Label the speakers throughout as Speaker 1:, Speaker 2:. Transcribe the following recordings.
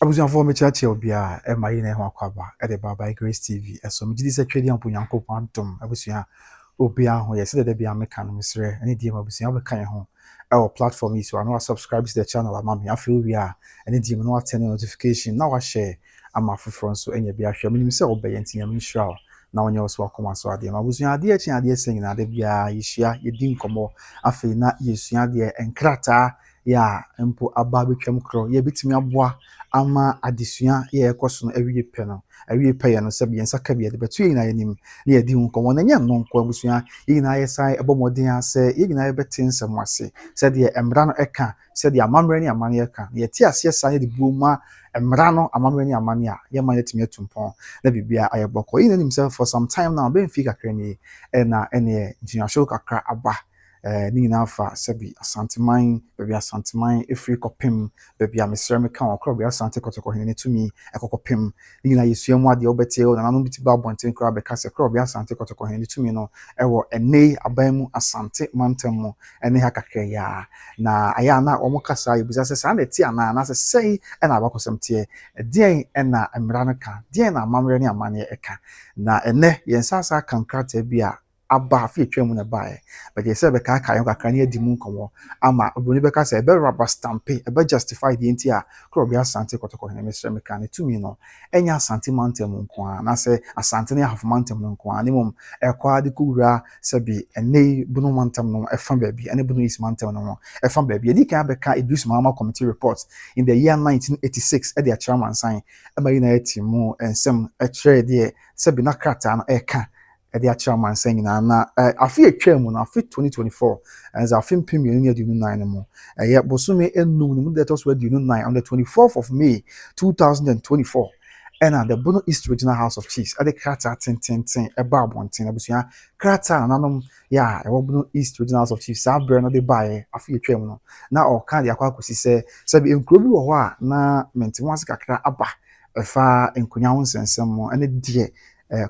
Speaker 1: Abusuafo me chache obia e mayi na ho akwaba e de baba Grace TV eso me gidi se twedi ampo Nyankopon antom abusua obia ho ye se de bia me kan mesre ene die abusua be kan ho e o platform yi so ano subscribe to the channel ama me afel wi a ene die me no attend notification na wa share ama foforo so enya bia hwe me nim se obeye ntia me shira na onye so akoma so ade abusua ade echi ade sen na ade bia yihia ye di nkomo afei na yesua de enkrata ya mpo aba betwam kro ye bitimi aboa ama adesua ye ekoso no awie pe no awie pe ye no se biensa ka bia de betu yin na yanim na yedi nkomo na nya no nko abusua yin na yesai ebomodin ase yin na yebeti nsem ase se de emra no eka se de amamre ne amane eka ye ti ase sa ye de buoma emra no amamre ne amane a ye ma yetimi atumpon na bibia ayeboko yin himself for some time now ben fika krani na ene jinya show kakra aba ni na fa sebi Asanteman baby Asanteman efri kopim baby amesre me kan okro be Asante Kotoko hene tumi ekokopim ni na yesua mu ade obete o na no biti ba bonten kra be ka se kro be Asante Kotoko hene tumi no ewo ene aban mu Asanteman temu ene ha kakra ya na aya na omo kasa yebuza se sa na ti ana na se sei ena abakosem tie den ena emra no ka den na amamre ne amane eka na ene yensasa kankrata bia aba fi twemu na bae but ye say be ka ka yon kakra ne adi mu nkomo ama obuni be ka say be rubber stamp e be justify the entia kro be Asante Kotoko ne mesre me ka ne tumi no enya Asante mantem nko a na say Asante ne half mantem nko a ne mum e kwa de kuwura say bi ene bunu mantem no e fa ba bi ene bunu is mantem no e fa ba bi edi kan be ka Idris Mahama committee report in the year 1986 e de chairman sign e ma yina etimu ensem e chere de say bi na krata no e ka the chairman saying na afi etwam na afi 2024 as afi mpemienu ne adunu 9 mo ye bosume enum ne mu that was adunu 9 on the 24th of May 2024 and the Bono East Regional House of Chiefs at the krata ten eba abonten abusua krata nanom ya e Bono East Regional House of Chiefs abre no de bae afi etwam no na o kan de akwa akosi se bi enkuro bi wo ho a na mentemwase kakra aba efa enkunya ho nsensem mo ene de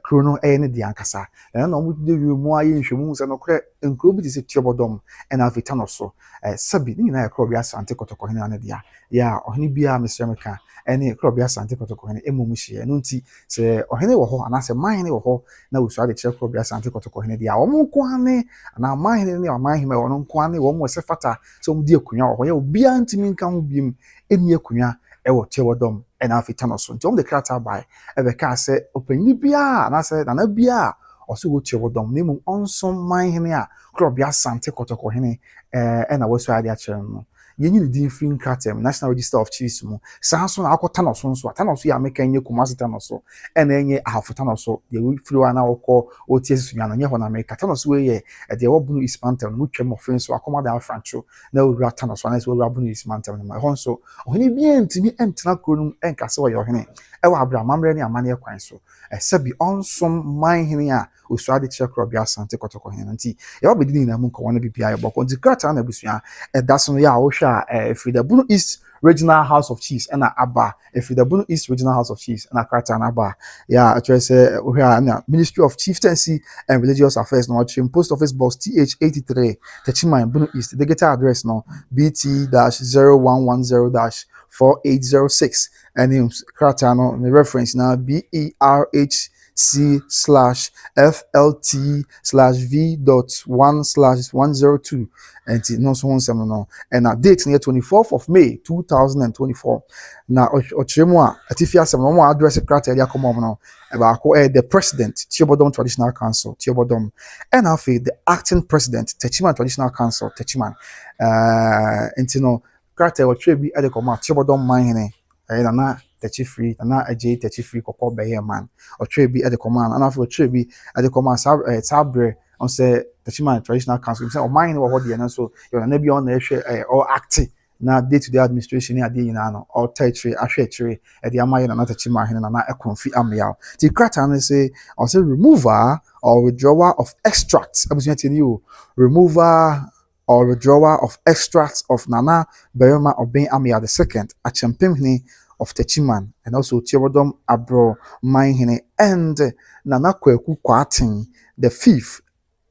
Speaker 1: krono ne de ankasa na omu de wiemu aye nhwemu se no kre nkro bi se Tuobodom na Tanoso sabi ni na ekro bi Asante Kotoko hene na dia ya ohene bia mesre meka ene ekro bi Asante Kotoko hene emom hie no nti se ohene wo ho ana se mahene wo ho na usu ade kre ekro bi Asante Kotoko hene dia omo nko ane na mahene ne amahene wo no nko ane wo mo se fata so omu di akunwa wo ho ya obi antimi nka ho biem eni akunwa ewo Tuobodom na Tanoso nti omu de krata bai ebe ka se opanyi bia na se na bia oso wo Tuobodom ne mum onso manhene a kro bia Asante Kotoko hene na woso ade a kire no yenyi ne din fin kratem National Register of Chiefs mu sanso na akota no so nso Tanoso ya meka nye Kumasi Tanoso na enye ahafu Tanoso de we firi na wokọ otiesu nya no nye ho na meka Tanoso we ye de wo bunu ispantel mu twem ofin so akoma da francho na owura Tanoso na so owura bunu ispantel no ho nso ohene bia ntimi entena kronum enkase wo ye ohene ewa abra mamre ne amane kwan so sabi onsom manhene a osuade chekro bia Asante Kotoko hene nti ye obedi ni na mu nko wana bibia ye boko nti krata na busua daso no ya wo hwa free the Bono East Regional House of Chiefs and aba free the Bono East Regional House of Chiefs and krata na aba ya actually say we na Ministry of Chieftaincy and Religious Affairs no chim post office box TH83 Techiman Bono East the get address no BT-0110-4806 and him krata no the reference now BERHC/FLT/V.1/102 and no so one no and na date near 24th of May 2024 na ochiremu a atifia sem no address krata ya come no about the president Tuobodom Traditional Council Tuobodom and afi the acting president Techiman Traditional Council Techiman and no krata ochire bi e de come Tuobodom manhene na techifree na aje techifree kokko beye man otwe bi e de command and after otwe bi e de command sabre on say Techiman Traditional Council say o mine wo de na so you na bi on na ehwe or act na day to day administration ni ade yina no or territory ahwe e de amaye na Techiman hene na e konfi amya the krata na say or say remover or withdrawal of extracts abusunya tini o remover or withdrawal of extracts of Nana Berima Obeng Amia II, a champion of Techiman, and also Tuobodom Abro Mainhene, and Nana Kweku Kwatin, the fifth,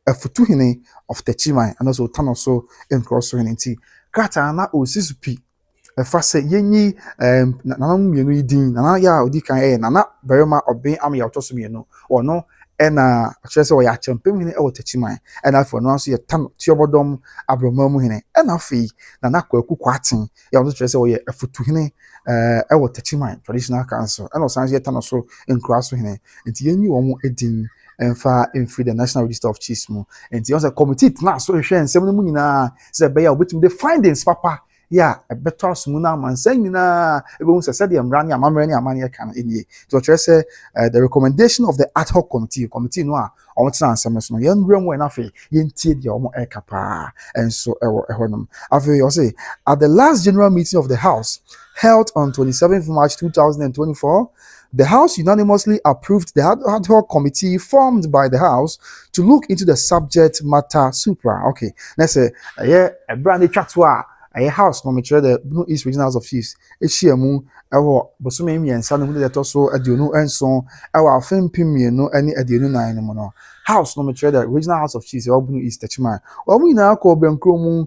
Speaker 1: a Futuhine of Techiman, and also Tanoso in Crossohine. Krata na Osisupi, bɛfa sɛ yɛnyi nana mmienu yi din nana yɛ a odi kan nana barima ɔbɛn ama yɛ ɔtɔ so mmienu ɔno ɛna ɔkyerɛ sɛ ɔyɛ akyɛmpɛnhene ɛwɔ Takyiman ɛna afei ɔno nso yɛ Tuobodom Abramamuhene ɛna afei nana Kwaku Kwaten yɛ ɔno kyerɛ sɛ ɔyɛ afutuhene ɛwɔ Takyiman Traditional Council ɛna ɔsan yɛ Tanoso nkura so hene nti yɛnyi wɔn edin mfiri the National Register of Chiefs mu nti ɔsɛ committee tena so hwehwɛ nsɛm no mu nyinaa sɛ ɛbɛyɛ a obetumi de findings papa yeah, a better sumuna man saying na everyone said the amrani amamrani amani can in ye. So I say the recommendation of the ad hoc committee no I want to answer no yen room when afi yen tie the omo e kapa and so ehonum. Afi you say at the last general meeting of the House held on 27th March 2024, the House unanimously approved the ad hoc committee formed by the House to look into the subject matter supra. Okay, let's say yeah, a brand new chatwa a house no metre the Blue East Regional House of Chiefs ehyia mu ɛwɔ bosome mmiɛnsa no mu de ɛtɔ so aduonu nson ɛwɔ afempem mmienu ne aduonu nan no mu no house no metre the Regional House of Chiefs ɛwɔ Blue East Takyiman wɔn nyinaa kɔ bɛnkuro mu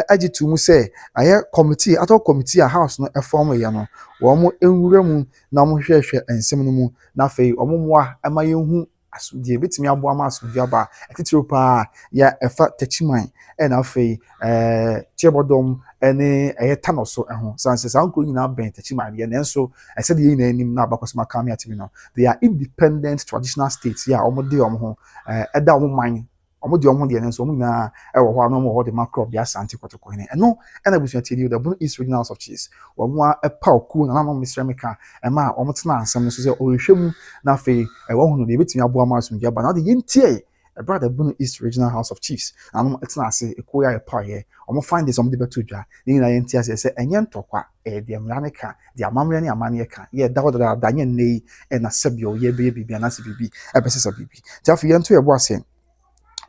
Speaker 1: agye to mu sɛ ayɛ committee atɔ committee a house no ɛfɔm yɛ no wɔn nwura mu na wɔn hwehwɛ nsɛm no mu na afei wɔn mmoa ɛma yɛn hu asodie betumi aboa ma asodie aba ɛtitiri paa yɛ ɛfa Takyiman ɛna afei Tuobodom ɛne ɛyɛ Tanoso ɛho sanse saa nkuro nyinaa bɛn Takyiman yɛ nanso ɛsɛ de yɛ nyinaa anim na abakɔsɛm aka me atimi no they are independent traditional states yɛ a wɔn de wɔn ho ɛda wɔn man wɔn de wɔn ho deɛ nanso wɔn nyinaa ɛwɔ hɔ a wɔn wɔ hɔ de macro bi Asante Kotoko hene ɛno ɛna busuatie di the Bono East Regional House of Chiefs wɔn a ɛpa okuo na nanom Mr. Meka ɛma wɔn tena asɛm no so sɛ ɔrehwɛ mu na afei ɛwɔ ho no deɛ ebetumi aboa ma asomdwe aba na de yɛntie ɛbra the Bono East Regional House of Chiefs nanom ɛtena ase ekoya ɛpa yɛ wɔn find this wɔn de bɛto dwa ne nyinaa yɛntie ase sɛ ɛnyɛ ntɔkwa ɛyɛ deɛ mmara ne ka deɛ amammerɛ ne amanneɛ ka yɛ da hɔ dada nyɛ nne yi ɛna sɛbio yɛ bɛyɛ biribi anase biribi ɛbɛsesa biribi nti afei yɛnto yɛbo ase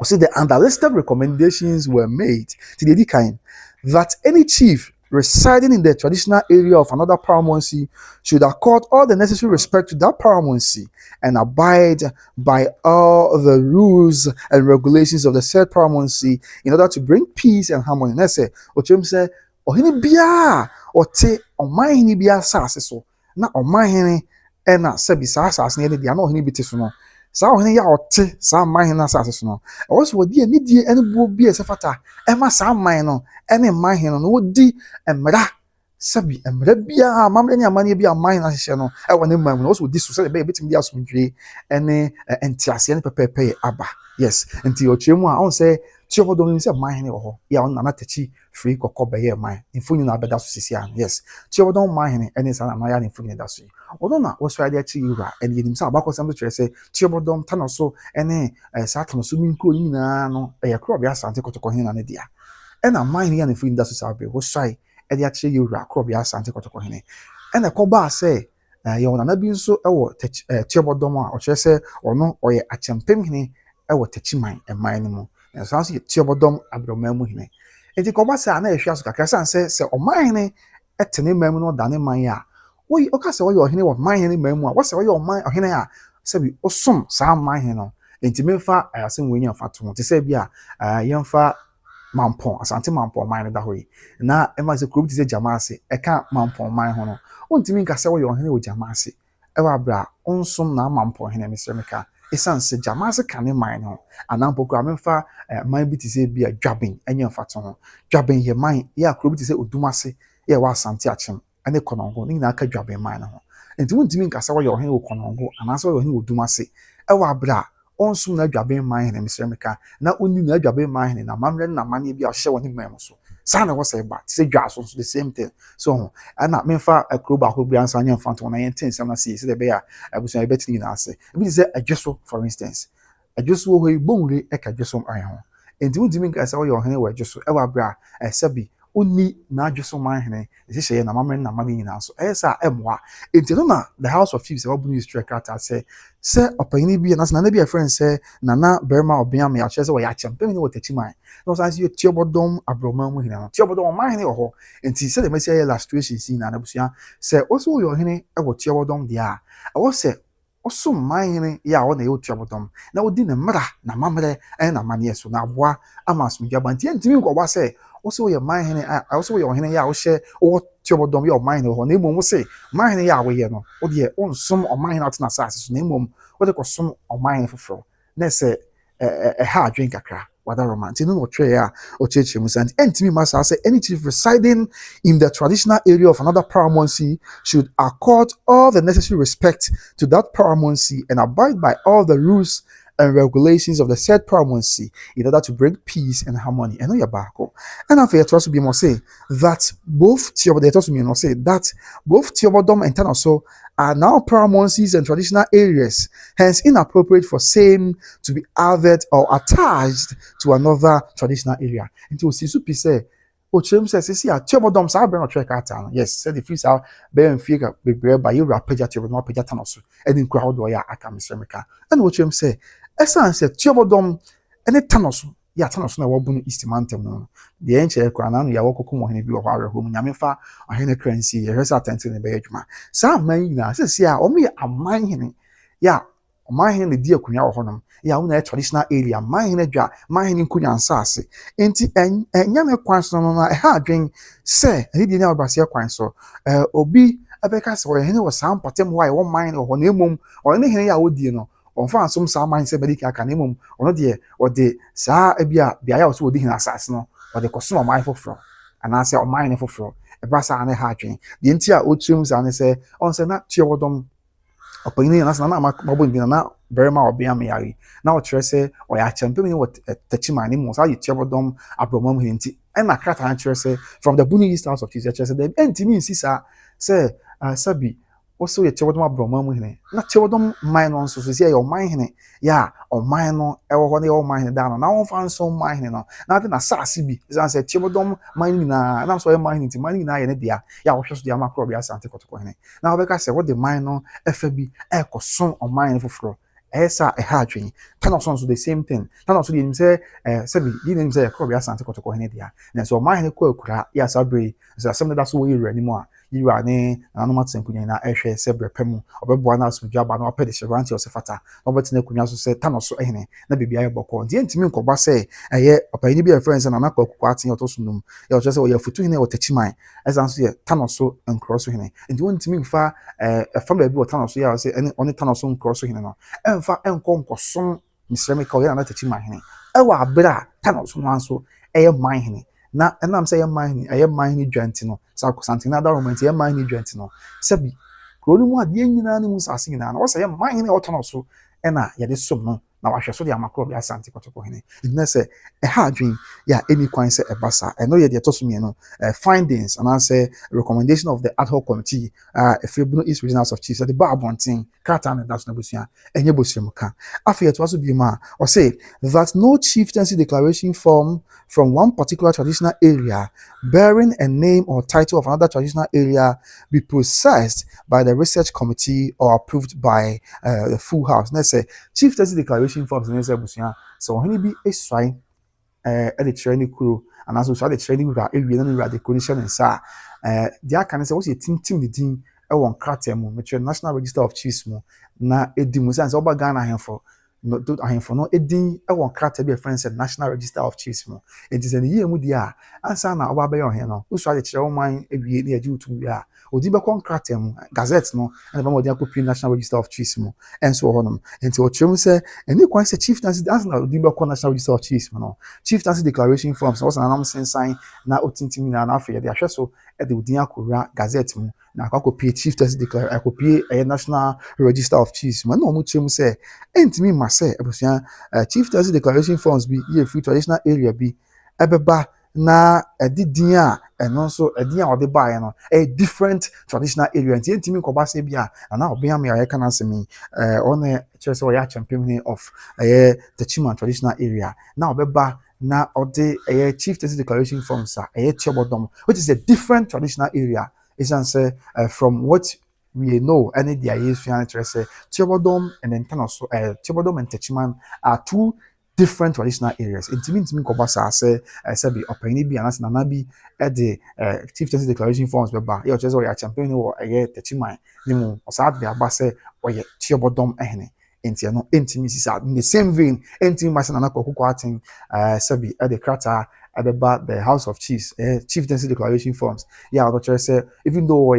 Speaker 1: see the underlisted recommendations were made to the kind that any chief residing in the traditional area of another paramountcy should accord all the necessary respect to that paramountcy and abide by all the rules and regulations of the said paramountcy in order to bring peace and harmony. And I say, Ochim say, Ohini biya, ote, omahini biya sase so, na omahini, ena sebi sa asas ni dia no ohini biti so no. Saa ohene ya ɔte saa man na asase so no ɛwɔ so wɔde anidie ɛne buo bi ɛsɛ fata ɛma saa man no ɛne man no no wɔdi mmara sabi mmara bia mamre ne amane bia man na hyehyɛ no ɛwɔ ne man no wɔso wɔdi so sɛ ɛbɛyɛ betimi di asomdwe ɛne ntiaseɛ ne pɛpɛɛpɛ aba yes nti ɔkyerɛ mu a ɔn sɛ Tuobodom sɛ man wɔ hɔ ya ɔno na takyi free kɔkɔ bɛyɛ man mfoni na abɛda so sisi an yes Tuobodom man ɛne saa na ya ne mfoni da so ɔno na wɔso ade akyi yura ɛne yɛnim sɛ abakɔsɛm to kyerɛ sɛ Tuobodom Tanoso ɛne saa Tanoso minkuro nyinaa no ɛyɛ koro bi Asante Kotoko hene na ne dia ɛna man ya ne mfoni da so saa bɛ wɔso ɛde akyerɛ yura koro bi Asante Kotoko hene ɛna kɔba sɛ yɛ wɔn na bi nso ɛwɔ Tuobodom a ɔkyerɛ sɛ ɔno ɔyɛ akyɛmpem hene ɛwɔ Takyiman ɛman no mu and so you Tuobodom Abramamuhene. Enti kɔba sɛ ana ehwia so kakra san sɛ ɔman ɛtene man mu no dane man a woyi ɔka sɛ ɔyɛ ɔhene wɔ man hene man mu a wɔsɛ ɔyɛ ɔman ɔhene a sɛbi ɔsom saa man hene no enti memfa asɛm wɔ nya fa to te sɛ bi a yɛmfa mampɔn asante mampɔn man no da hɔ yi na ɛma sɛ kurom te sɛ Gyamaase ɛka mampɔn man ho no ontimi nka sɛ ɔyɛ ɔhene wɔ Gyamaase ɛwɔ abra ɔnsom na mampɔn hene Mr. Meka esan sɛ Gyamaase ka ne man no anampo kura memfa man bi te sɛ bi a Dwaben ɛnyɛ mfa to ho Dwaben yɛ man yɛ akuro bi te sɛ Odumase yɛ wɔ Asante akyem ɛne Kɔnɔngo ne nyinaa ka Dwaben man no ho enti wontimi nka sɛ ɔyɛ ɔhene wɔ Kɔnɔngo anaasɛ ɔyɛ ɔhene wɔ Odumase ɛwɔ abra ɔnsom na Dwaben man hene Mr. Meka na onni na Dwaben man hene na mamrɛ na mane bi a ɔhyɛ wɔ ne man so saa na wɔsɛ ba te sɛ dwa so the same thing so ɛna memfa akuro ba akuro bi ansa nyɛ mfa to na yɛn ten sɛm na sɛ sɛ de bɛyɛ a abusua yɛbɛtini nyinaa sɛ ebi te sɛ adweso for instance adweso wɔ hɔ yi bonwure ɛka adweso ayɛ ho enti wontimi nka sɛ ɔyɛ ɔhene wɔ adweso ɛwɔ abra ɛsɛbi onni na adweso man hene ɛhyehyɛ na mamrɛ na mane nyinaa so ɛyɛ sɛ ɛmoa enti no na the House of Chiefs ɛwɔ Bono East Krata sɛ ɔpanyin bi na nana bi a friend sɛ nana barima ɔbɛn ama yɛakyerɛ sɛ wɔyɛ akyɛmpɛn ne wɔ Takyiman na ɔsan sɛ Tuobodom Abramamuhene no Tuobodom ɔman hene wɔ hɔ enti sɛ dɛm ɛsɛ yɛ illustration si na abusua sɛ ɔsɛ ɔyɛ ɔhene ɛwɔ Tuobodom deɛ a ɛwɔ sɛ ɔsom man hene yɛ a ɔna ɛwɔ Tuobodom na ɔdi ne mmara na mamrɛ ɛne na maneɛ so na aboa ama asomdwe aba nti yɛntimi nkɔba sɛ also your man hene also your hene ya wo hye wo Tuobodom your man ho na emom wo say man hene ya wo ye no wo de onsom o man hene atena asase so na emom wo de kosom o man hene foforo na say ha adwen kakra wada romantic no twa ya o cheche musanti entimi masa say any chief residing in the traditional area of another paramountcy should accord all the necessary respect to that paramountcy and abide by all the rules and regulations of the said paramountcy in order to bring peace and harmony. And your back. And after it also be more say that both Tuobodom and Tanoso are now paramountcies and traditional areas, hence inappropriate for same to be added or attached to another traditional area. Into Sisu say, Ochim says, see, a Tuobodom sa bring a track out. Yes, said the fees are bearing figure be by you rapaja Tuobodom Peja Tanoso, and in crowd where I can Mr. And Ochim say, Asante Tuobodom and Tanoso. Ya Tanoso na wabunu East Mountain no. The enche kwa na ya wokoko mo hene bi wo hare hom nyamefa ahene kransi ye resa atente ne be adwuma. Sa man yi na sese a omo ye aman hene. Ya oman hene ne di akunya wo honom. Ya wo na traditional area man hene dwa man hene nkunya ansase. Enti nyame kwan so no na ha adwen se ne di na obase kwan so. Obi abeka se wo hene wo Sampa tem wa ye wo man ho na emom o ne hene ya wo die no. Onfa asom sa man se bedi aka na emom ono de o de sa ebia bia ya so odi hina asase no o de koso man foforo ana se o man ne foforo e ba sa ne ha adwen de enti a otum sa ne se on se na Tuobodom opini na sa na mabo ndina na berema obia me yari na o kire se o ya champion ni what tachiman ni mo sa yi Tuobodom abromam hinti e na krata na kire se from the Bunny East House of Chiefs kire se dem enti mi insisa se sabi also ye Tuobodom abromam hine na Tuobodom man no so se your man hine ya o man no e wo ho na your man hine da no na won fan so man hine no na de na sase bi is say Tuobodom man ni na so ye man hine ti man ni na ye ne dia ya wo hwe so dia makro bi Asante Kotoko hine na wo be ka se what the man no efa bi e koson o man foforo esa ha adwen Tanoso so the same thing Tanoso dey say sabi di name say makro bi Asante Kotoko hine dia na so man hine ko akura ya sabre so asem da so wo yiri animo a yiwa ne anoma tsenkunya na ehwe se brepem obeboa na asumdwa ba na opede chevranti osefata obetine kunya so se Tanoso ehene na bibia ye boko die ntimi nkoba se eye opani bi reference na nakwakuko atin otosunum ye oche se wo ye futu hene otachiman ezanso ye Tanoso nkroso hene ndi won ntimi mfa family bi wo Tanoso ya se ene oni Tanoso nkroso hene no emfa enkonkosom misremika ye na tachiman hene ewa abra Tanoso no anso eye man hene na enam say ye man ni dwanti no sa Asantehene na da romanti ye man ni dwanti no sabi kroni mu ade nyina ne mu sase nyina na wo say ye man ni Tanoso ena ye de som no na wahwe so de amakro bi Asante Kotoko hene ina say ha adwen ya eni kwan say ebasa eno ye de tosumi no findings and say recommendation of the ad hoc committee Bono East Regional House of Chiefs the Babontin krata na that's na busua enye bosua ka afi eto aso bi ma o say that no chieftaincy declaration form from one particular traditional area bearing a name or title of another traditional area be processed by the research committee or approved by the full house. Let's say chieftaincy declaration forms in Busia. So when be a swine at the training crew and also the training with a declaration and sa the can say what's a team the team one kratem which National Register of Chiefs na edimusan so oba Ghana ahemfo no do ahemfo no edin e won krata be friends and National Register of Chiefs mo it is an year mu dia ansa na oba be yo he no usu ade kire woman ewie na age utu bia odi be kon krata mu gazette no and ba mo dia ko National Register of Chiefs mo enso honom enti o chum say eni kwan say chieftaincy as na odi be kon National Register of Chiefs mo no chieftaincy declaration forms was na nam sensan na otintim na na afa de ahwe so e de odi akora gazette mo na akopie chieftaincy declare akopie National Register of Chiefs man no mu chum say entimi ma say abusia chieftaincy declaration forms be ye free traditional area be ebeba na edidin a eno so edin a ode bae no a different traditional area entimi ko ba say bia na obia me ya kana semi on chese o ya champion of the Chima traditional area na obeba na ode chieftaincy declaration forms a Tuobodom which is a different traditional area is answer from what we know any dia yesu yan say Tuobodom and then Tanoso Tuobodom and Techiman are two different traditional areas. Intimi kobasa say be opani bi anas na bi the chieftaincy declaration forms beba ye oche say we champion wo Techiman ni mu osad be aba say we Tuobodom ehne enti no intimi sisa in the same vein intimi masa na Kotoko atin be the krata about the House of Chiefs, chieftaincy declaration forms. Yeah, I'll say even though or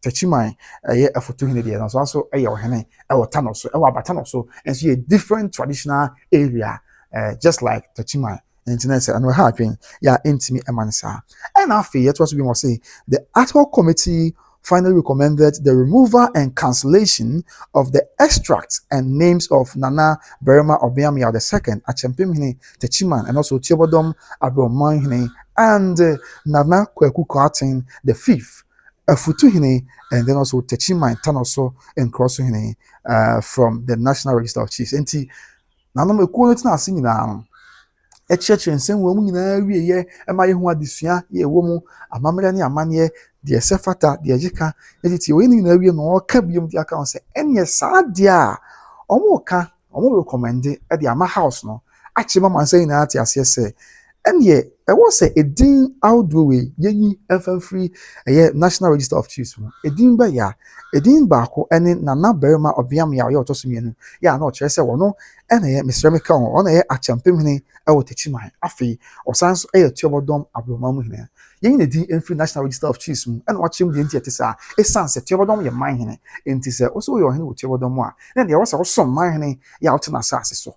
Speaker 1: Techiman, a photo in the and also a Yohane, our Tanoso, our Batanoso, and see a different traditional area, just like Techiman. And we're having, yeah, intimate Emansa. And after it was we must say the ad hoc committee finally recommended the removal and cancellation of the extracts and names of Nana Berima Obiamia II, Asantehene Techiman, and also Tuobodom&Tanoso, and Nana Kweku Kwatin the fifth, Futuhene, and then also Techiman&Tanoso and Crossohene from the National Register of Chiefs. And Nana Mekuo na sing now. Ɛkyerɛkyerɛ nsɛm wɔ mu nyinaa wieɛ ɛma yɛhu adesua yɛ wɔ mu amammerɛ ne amanneɛ deɛ ɛsɛ fata deɛ ɛgye ka ɛtete wɔ ne nyinaa wie na ɔka biom de aka ho sɛ ɛneɛ saa deɛ a ɔmo recommende ɛde ama house no akyerɛ ma mansa nyinaa te aseɛ sɛ ɛneɛ ɛwɔ sɛ ɛdin ahodoɔ wei yɛnyi ɛmfa mfiri ɛyɛ National Register of Chiefs mu ɛdin bɛyɛ a ɛdin baako ɛne Nana Berima Obiamia a ɔyɛ ɔtɔ so mmienu yɛ a na ɔkyerɛ sɛ wɔno ɛna ɛyɛ mesrɛ me ka ho ɔna ɛyɛ Asantehene ɛwɔ Techiman afei ɔsan so ɛyɛ Tuobodom&Tanoso yɛn na din ɛmfiri National Register of Chiefs mu ɛna wakyerɛ mu deɛ nti ɛte saa ɛsan sɛ Tuobodom yɛ manhene nti sɛ ɔsɛ ɔyɛ ɔhene wɔ Tuobodom a na deɛ ɔsɛ ɔsom manhene yɛ a ɔte n'asase so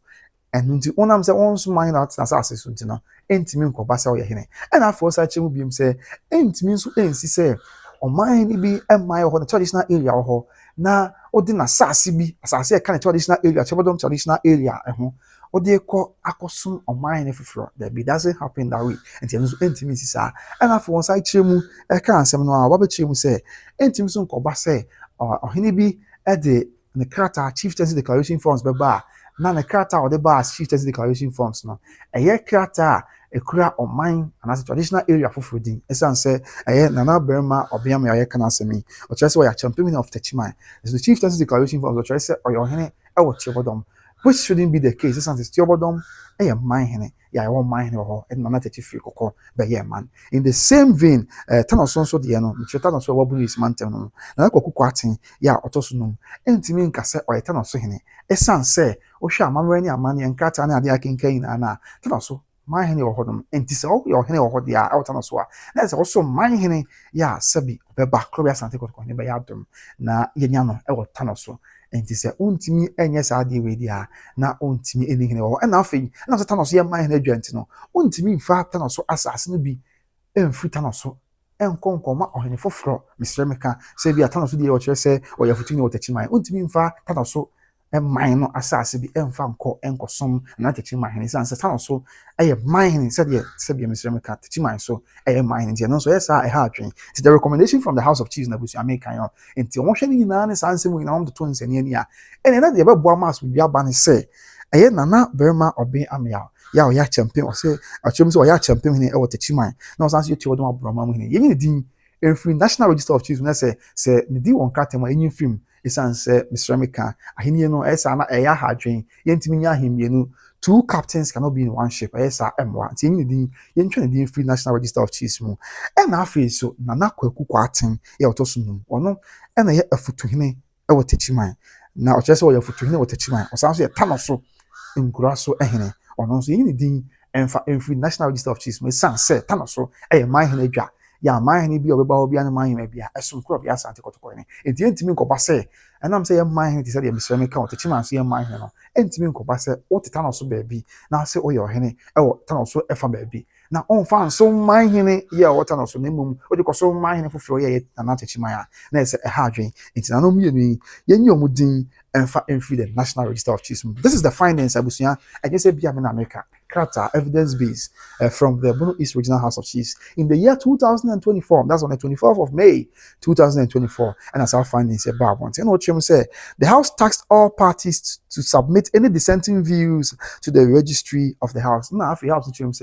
Speaker 1: ɛno nti wonam sɛ wɔnso manhene a ɔte n'asase so nti no ɛntumi nkɔba sɛ ɔyɛ hene ɛna afei ɔsa kyerɛ mu biom sɛ ɛntumi nso ɛnsi sɛ ɔmanhene bi ɛman wɔ hɔ no traditional area wɔ hɔ na ɔde n'asase bi asase ɛka ne traditional area Tuobodom traditional area ɛho ɔde kɔ akɔsom ɔmanhene foforɔ that doesn't happen that way nti ɛno nso ɛntumi nsi saa ɛna afei wɔn sa kyerɛ mu ɛka nsɛm no a wɔbɛkyerɛ mu sɛ ɛntumi nso nkɔba sɛ ɔhene bi ɛde ne krataa chieftaincy declaration forms bɛba a na ne krataa a ɔde ba as chieftaincy declaration forms no ɛyɛ krataa a ekura ɔman anaasɛ traditional area foforɔ din ɛsan sɛ ɛyɛ Nana Berima Obiamia a yɛka n'asɛm yi ɔkyerɛ sɛ ɔyɛ Asantehene of Techiman the chieftaincy declaration forms ɔkyerɛ sɛ ɔyɛ ɔhene ɛwɔ Tuobodom which shouldn't be the case ɛsan sɛ Tuobodom ɛyɛ manhene yɛ a ɛwɔ manhene wɔ hɔ ɛde Nana Techiman kɔkɔ bɛyɛ man in the same vein Tanoso nso deɛ no mekyerɛ Tanoso ɛwɔ Bono mantam no Nana Kweku Kwatin yɛ a ɔtɔ so nom ɛntumi nka sɛ ɔyɛ Tanoso hene ɛsan sɛ wohwɛ amammerɛ ne amanneɛ nkrataa ne adeɛ akenkan nyinaa no a Tanoso manhene wɔ hɔ nom nti sɛ ɔyɛ ɔhene wɔ hɔ deɛ a ɛwɔ Tanoso a na sɛ ɔso manhene yɛ a sɛbi ɔbɛba koro bi Asante Kotoko ne bɛyɛ adom na yɛnya no ɛwɔ Tanoso nti sɛ ɔntumi ɛnyɛ saa adeɛ wei deɛ a na ɔntumi ɛni hene wɔ hɔ ɛna afei ɛna sɛ Tanoso yɛ manhene adwa nti no ɔntumi mfa Tanoso asase no bi ɛmfiri Tanoso ɛnkɔ nkɔma ɔhene foforɔ mesrɛ meka sɛ bi a Tanoso deɛ ɔkyerɛ sɛ ɔyɛ Futuhene wɔ Techiman ɔntumi mfa Tanoso ɛman no asase bi ɛmfa nkɔsom na Techiman hene san sɛ Tanoso ɛyɛ manhene sɛdeɛ mesrɛ meka Techiman so ɛyɛ manhene nti ɛno nso ɛyɛ saa ɛha adwen nti the recommendation from the House of Chiefs na busua meka yɛ nti wɔn hwɛ ne nyinaa ne saa nsɛm nyinaa wɔn de to nsɛnni ani a ɛna ɛna deɛ ɛbɛboa ma asomdwe aba ne sɛ ɛyɛ Nana Berima Obiamia yɛ a ɔyɛ Asantehene ɔsɛ ɔkyerɛ mu sɛ ɔyɛ Asantehene ɛwɔ Techiman na ɔsan so yɛ Tuobodom&Tanoso yɛnyɛ ne din ɛmfiri National Register of Chiefs na sɛ ne din wɔn krataa mu a ɛnyɛ mfirim ɛsan sɛ mesrɛ meka ahenni no ɛyɛ saa na ɛyɛ ahadwen yɛntumi nya ahemmienu two captains cannot be in one ship ɛyɛ saa ɛmmoa nti yɛnyɛ ne din yɛntwa ne din firi National Register of Chiefs mu ɛna afei so Nana Kweku Kwatin yɛ ɔtɔ so nom ɔno ɛna ɛyɛ afutuhene ɛwɔ Techiman na ɔkyerɛ sɛ ɔyɛ afutuhene wɔ Techiman ɔsan so yɛ Tanoso nkura so ɛhene ɔno nso yɛnyɛ ne din ɛmfiri National Register of Chiefs mu ɛsan sɛ Tanoso ɛyɛ manhene adwa yɛ manhene bi a ɔbɛba hɔ bi ne manhene bi a ɛsom koro bi Asante Kotoko ne nti yɛntumi nkɔba sɛ ɛnam sɛ yɛ manhene te sɛ deɛ mesrɛ meka wɔ Techiman so yɛ manhene no ɛntumi nkɔba sɛ wote Tanoso baabi na sɛ woyɛ ɔhene ɛwɔ Tanoso ɛfa baabi na ɔmfa nso manhene yɛ a ɔwɔ Tanoso na mmom wode kɔ so manhene foforɔ yɛ Nana Techiman a na ɛsɛ ɛha adwen nti nanom mmienu yi yɛnyi ɔmo din ɛmfa ɛmfiri the National Register of Chiefs. This is the findings abusua ɛnyɛ sɛ bia me na America Krata evidence based from the Bono East Regional House of Chiefs in the year 2024. That's on the 24th of May 2024. And as our findings about one, the House tasked all parties to submit any dissenting views to the registry of the House. Now, if you have to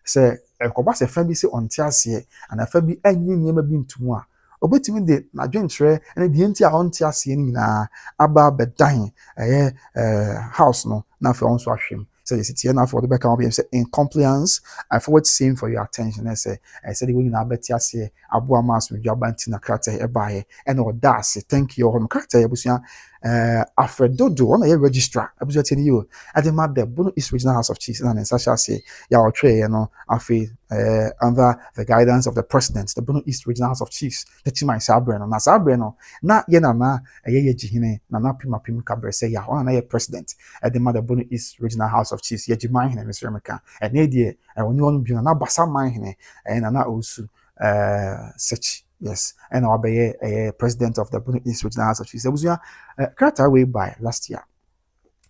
Speaker 1: say, "Kobase family say on tiasie and a family any nyema bi ntuma." Obetimi de na dwentre and the enti a on tiasie ni na aba bedan house no na fe on so ahwem. So you see now for the back of say in compliance I forward same for your attention. I said the way na beti ase aboa mass with your banti na character e bae and all that say thank you home character ebusia Alfred Dodo on a registrar abusia tell you at the mother Bono East Regional House of Chiefs and Sasha say ya or tray you know afi under the guidance of the president the Bono East Regional House of Chiefs the chima sabreno na sabreno na ye na ye jihine na pima kabre say ya on na president at the mother Bono East Regional House of Chiefs ye jimahine Mr. Meka and ye die oni onu bi na basa mahine and na osu such yes and obey president of the Bono East Regional House of Chiefs ebusia character way by last year.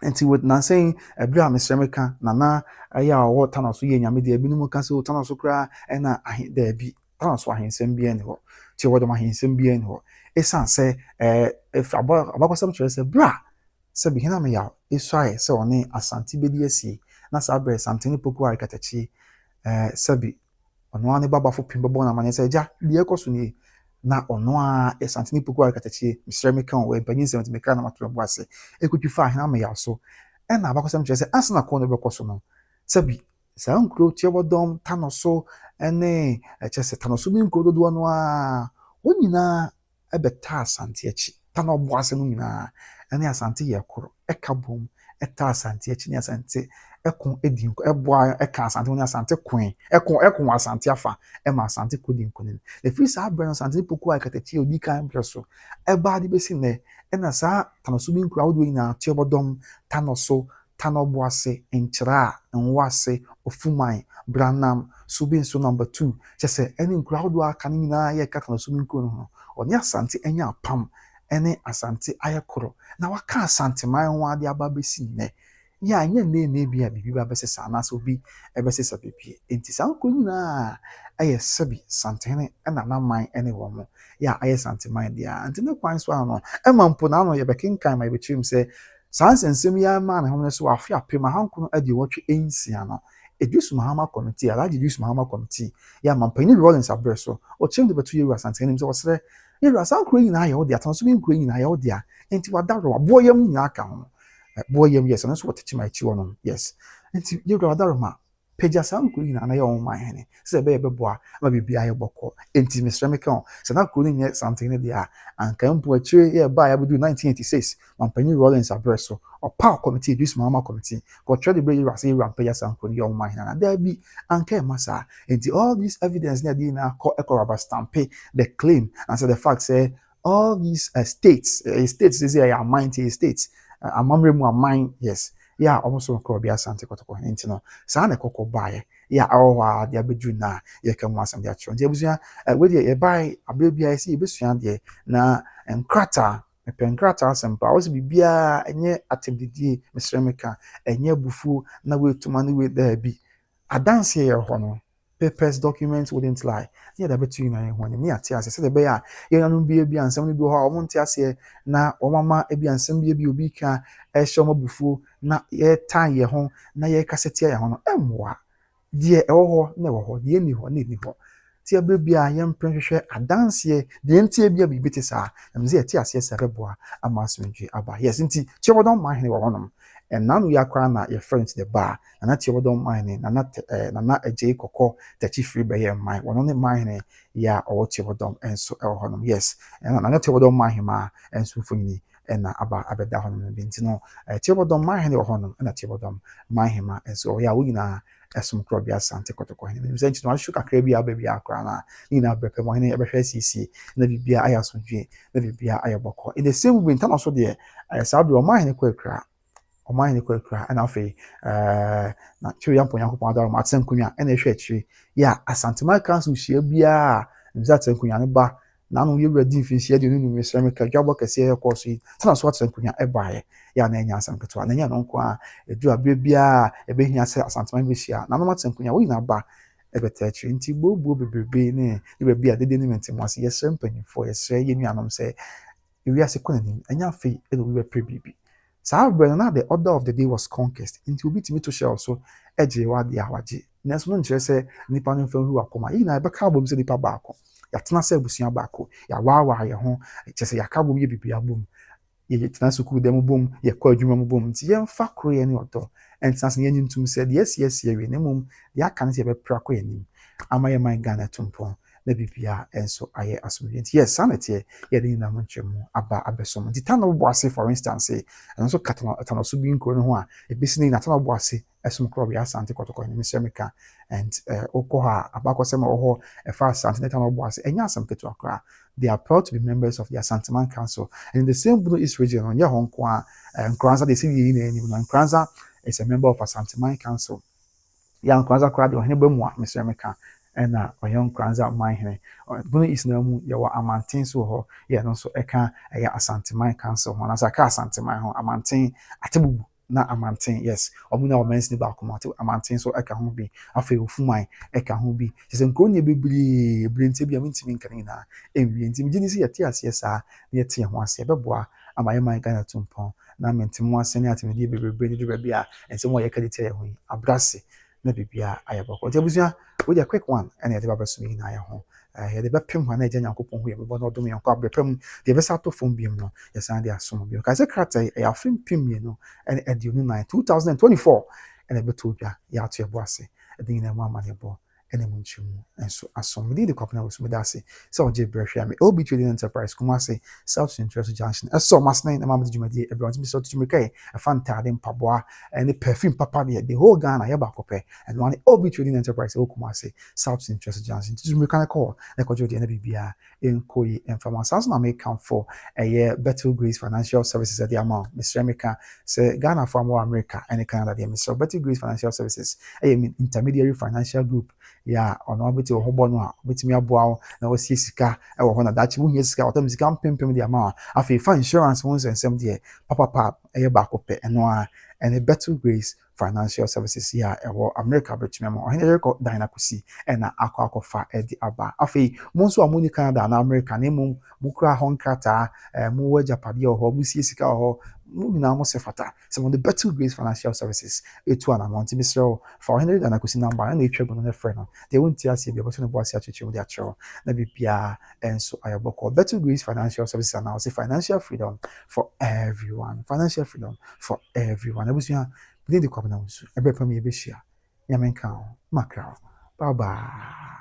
Speaker 1: And see what na saying a bra Mr. Meka na aya wo tanaso ye nyame de ebinumu ka se tanaso kra na there be tanaso ahensem bi en ho Tuobodom ahensem bi en ho esan say if abakosam chere say bra se bi hina me ya esuaye se one Asante bedi asi na sa bra Asantehene poku arikatachi sabi ono ane baba fo pimbo na mane say ja de ekoso ni na ono a Asantehene poku arikatachi Mr. Meka o empanyin se meka na matrobo ase ekutwi fa hina me ya so e na abakosam chere say asna ko no bekoso no sabi sa nkro Tuobodom&Tanoso ene chese Tanoso bi nkro dodo no a wonyina ebeta Asante achi tano boase no nyina ene Asante ye koro ekabom eta Asante achi ni Asante ekon edi eboa eka Asante ni Asante kwen ekon Asante afa ema Asante kodi nkonin the free sa brand Asante poku akatachi odi kan preso eba di besi ne ena sa Tanoso bi nkro awdo nyina Tuobodom&Tanoso tano boase enchira nwase ofuman branam subi so number 2 chese eni nkro awdo aka ni nyina ye ka Tanoso bi nkro no oni Asante enya pam ene Asante ayekoro na waka Asanteman ho ade aba besi ne ya nye ne bia bibi ba besesa na so bi ebesesa bibi enti sanko nyina aye sabi Asantehene ena na man ene wo mo ya aye Asanteman dia enti ne kwan so ano emampo na no ye bekenkan ma betrim se sansensem ya ma na hono so afi apema hanko ade wotwe ensia no Edus Mahama committee alaji Edus Mahama committee ya mampani Rollins abreso o chem de betu yeru Asantehene so wasre yeru asanko nyina aye odi Tanoso bi nkro nyina aye odi enti wadaro aboyam nyina aka ho boyam yes and so what teach my children yes enti yeru wadaro ma peja sanko nyina na ye on my hene se be beboa ma bibia ye boko enti Mr. Meka se na ko nye Asantehene dia anka mpo achire ye ba ya bedu 1986 mampani Rollins abreso or power committee Edus Mahama committee go try the bring you say rampeja sanko ye on my hene na there be anka masa enti all this evidence na dey na ko rubber stamp the claim and so the fact say all these states say are mind states amamre mu amine yes yeah almost ko bia Asante Kotoko enti no sa na kokko bae yeah awa dia bedu na ye kan mu asam dia chiro nti ebusua we dia ye bae abrebia say ebusua de na enkrata penkrata Sampa was bibia enye atebdidie Mr. Meka enye bufu na we tuma na we there bi adanse ye ho no papers documents wouldn't lie yeah da betu na ho ni ate ase se de be ya ye nanu bi ansam ni bi ho a omo nte ase na omama bi ansam bi obi ka e hye omo bufu na ye tan ye ho na ye kasete ye ho no emwa die e ho na wo ho die ni ho na ni ho ti abrebia ye mprehwehwe adanse de ntie bia bi beti sa amze ate ase sereboa amasonji aba yes nti Tuobodom&Tanoso wo honom and nanu yakra na your friend to the bar and na Tuobodom&Tanoso na eje kokko tachi free be here my one on mine ya or Tuobodom and so honum yes and na Tuobodom&Tanoso ma and so funny and na aba abeda honum binti no Tuobodom&Tanoso wo honum and Tuobodom&Tanoso ma and so ya we na esum kro bia Asante Kotoko hene mi senchi no shuka kra bia ba bia akra na ni na bepe mo hene e be hwe sisi na bibia ayasodwe na bibia ayoboko in the same way Tanoso de sabi o ma hene kwa kra omanye kwekra ana afi na chiri yampo Nyankopon adaro ma atsenkunya ena ehwe achiri ya Asanteman council hia bia nza atsenkunya ne ba na no yewura di mfinhia de nunu Mr. Meka dwabo kase ye koso yi Tanoso atsenkunya ebaye ya na enya asanketo na enya no nko a edu abia bia ebehia se Asanteman be hia na no atsenkunya wo nyina ba ebeta achiri nti gbogbo bebrebe ne ibe bia dede ne mentemo ase yesre mpanyimfo yesre ye nuanom se ewi ase konanim enya afi edo we prebibi sa na the order of the day was conquest into bit me to share so eje wa de awaje neso no nkyere se nipa no mfa hu akoma yi na beka bom se nipa baako ya tena se abusua baako ya wa ye ho kyese ya ka bom ye bibia bom ye tena sukuu dem bom ye kwa adwuma bom nti ye mfa kro ye ne odo ɛntena se yɛnyi ntum sɛ deɛ ɛsiesie wie na mmom deɛ aka no sɛ yɛbɛpra kɔ anim ama yɛ man Ghana to mpɔn na bibia ɛnso ayɛ asomdwe nti yes saa na ɛteɛ yɛde nyinam nkyɛmu aba abɛsom nti Tano bɔ ase for instance ɛno nso ka Tanoso bi nkuro no ho a ɛbɛsi no nyina Tano bɔ ase ɛsom korɔ bɛ Asante Kotoko ne mesrɛ meka and wokɔ hɔ a abakɔsɛm a wɔ hɔ ɛfa Asante ne Tano bɔ ase ɛnyɛ asɛm ketewa koraa. They are proud to be members of the Asanteman Council. And in the same Bono East region, on Hong Kong, Nkranza, they see Nkranza is a member of Asanteman Council. Yeah, Nkranza crowd, or Henebemwa, Mr. America, and Oyon Nkranza, my Henry. Bono East Namu, Yawa Amantin, so, yeah, and also Eka, Asanteman Council, one as a car Asanteman, Amantin, Atabu. Na amanten yes omuna o mention ba komate amanten so eka ho bi afei ofuman eka ho bi se nkronye bebiri brente bia mintimi nkane na enwie ntimi gini se yete ase sa na yete ho ase beboa amaye man Ghana tumpon na mentimo ase ne atemedi bebebre ni do bia ense mo yeka dite ho abrase na bibia ayabako jabusua we dey quick one and yete baba sumi na aye ho yɛde bɛpem hɔ na agya Nyankopɔn ho yɛ bɛbɔ na ɔdom yɛnkɔ abrɛpam deɛ ɛbɛsa atɔ fam biom no yɛsan de asom biom kae sɛ krata ɛyɛ afe mpem mmienu ɛne aduonu nan 2024 ɛna ɛbɛtɔ dwa yɛato yɛbɔ ase ɛde nyinaa mu amanneɛbɔ ɛne mu nkyɛmu nso asom mede de kwapena wɔ so meda ase sɛ ɔgye berɛ hwɛ a me LB Trading Enterprise Kumasi South Central Junction ɛsɔ masene na mamede dwumadie ɛbrɛ ɔntimi sɛ ɔtotumi kae ɛfa ntade mpaboa ɛne perfume papa deɛ the whole Ghana yɛbaakɔ pɛ ɛno ane LB Trading Enterprise ɛwɔ Kumasi South Central Junction tutumi ka ne kɔ na kɔgye deɛ na biribiara ɛnkɔ yi ɛmfama saa so na mekamfo ɛyɛ Better Grace Financial Services ɛde ama mesrɛ meka sɛ Ghana fo ama America ɛne Canada deɛ mesrɛ Better Grace Financial Services ɛyɛ intermediary financial group ya ono abeti wo hobo no a betimi aboa wo na wasie sika e wo ho na dachi wo hia sika watam sika mpempem de ama afi fa insurance wo nsensem de papa eye ba kopɛ eno a ene Better Grace Financial Services ya e wo America betimi ama ohene rekɔ dan na kosi e na akɔfa e di aba afi mo nso amoni Canada na America na mum mo kura ho nkrata mo wa japade ho mo sie sika ho mo nyina mo se fata so mo the Better Grace Financial Services etu ana mo ntimi srɛ fa ohene dan na kosi number na etwa no frɛ no they won't tell us if you're going to boss your with their show. Maybe Pia and so I have called Better Grace Financial Services and now say financial freedom for everyone. Financial freedom for everyone. I was here within the covenant. Every family be share. Yamen cow, mackerel. Bye bye.